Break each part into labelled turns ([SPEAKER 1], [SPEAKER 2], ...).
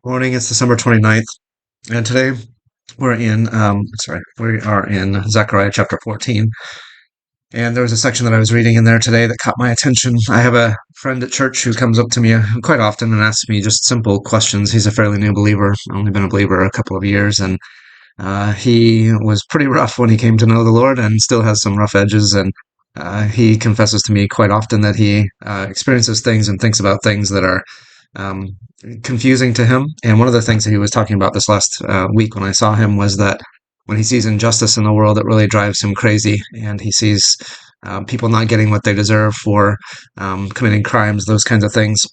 [SPEAKER 1] Morning, it's December 29th, and today we are in Zechariah chapter 14. And there was a section that I was reading in there today that caught my attention. I have a friend at church who comes up to me quite often and asks me just simple questions. He's a fairly new believer, only been a believer a couple of years, and he was pretty rough when he came to know the Lord and still has some rough edges. And he confesses to me quite often that he experiences things and thinks about things that are um, confusing to him. And one of the things that he was talking about this last week when I saw him was that when he sees injustice in the world, it really drives him crazy. And he sees people not getting what they deserve for committing crimes, those kinds of things.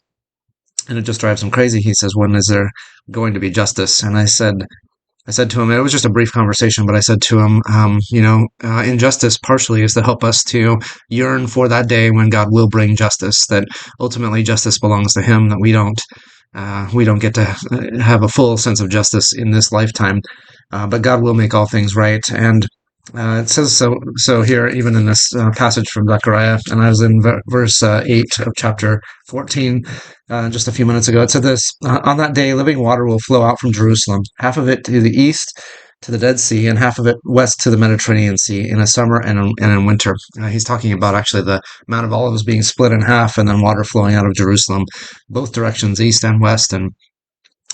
[SPEAKER 1] And it just drives him crazy. He says, when is there going to be justice? And I said to him, it was just a brief conversation, but I said to him, injustice partially is to help us to yearn for that day when God will bring justice, that ultimately justice belongs to him, that we don't get to have a full sense of justice in this lifetime, but God will make all things right. And it says so here, even in this passage from Zechariah, and I was in verse 8 of chapter 14 just a few minutes ago. It said this: On that day, living water will flow out from Jerusalem, half of it to the east to the Dead Sea, and half of it west to the Mediterranean Sea, in a summer and in winter. He's talking about actually the Mount of Olives being split in half, and then water flowing out of Jerusalem, both directions, east and west. And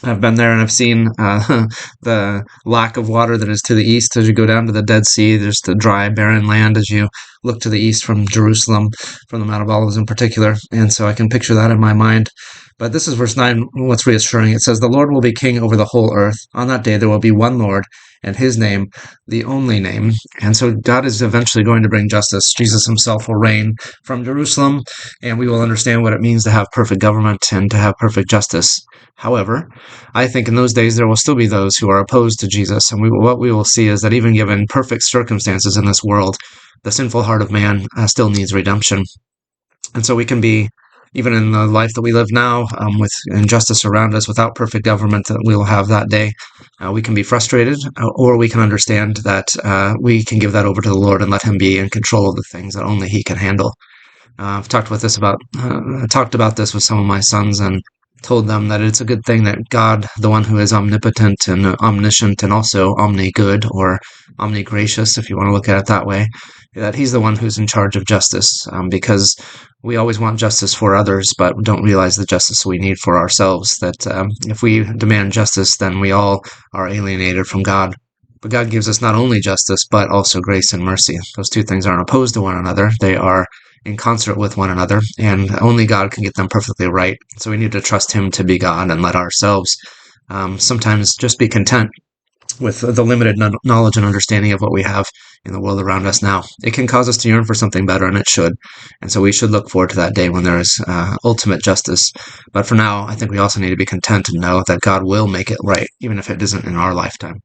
[SPEAKER 1] I've been there and I've seen the lack of water that is to the east as you go down to the Dead Sea. There's the dry, barren land as you look to the east from Jerusalem, from the Mount of Olives in particular. And so I can picture that in my mind. But this is verse 9, what's reassuring. It says, The Lord will be king over the whole earth. On that day there will be one Lord, and his name, the only name. And so God is eventually going to bring justice. Jesus himself will reign from Jerusalem, and we will understand what it means to have perfect government and to have perfect justice. However, I think in those days there will still be those who are opposed to Jesus, and what we will see is that even given perfect circumstances in this world, the sinful heart of man still needs redemption. And so we can be, even in the life that we live now, with injustice around us, without perfect government that we will have that day, we can be frustrated, or we can understand that we can give that over to the Lord and let him be in control of the things that only he can handle. I've talked about this with some of my sons, and told them that it's a good thing that God, the one who is omnipotent and omniscient and also omni-good, or omni-gracious, if you want to look at it that way, that he's the one who's in charge of justice, because we always want justice for others, but don't realize the justice we need for ourselves, that if we demand justice, then we all are alienated from God. But God gives us not only justice, but also grace and mercy. Those two things aren't opposed to one another. They are in concert with one another, and only God can get them perfectly right. So we need to trust him to be God and let ourselves sometimes just be content with the limited knowledge and understanding of what we have in the world around us now. It can cause us to yearn for something better, and it should. And so we should look forward to that day when there is ultimate justice. But for now, I think we also need to be content and know that God will make it right, even if it isn't in our lifetime.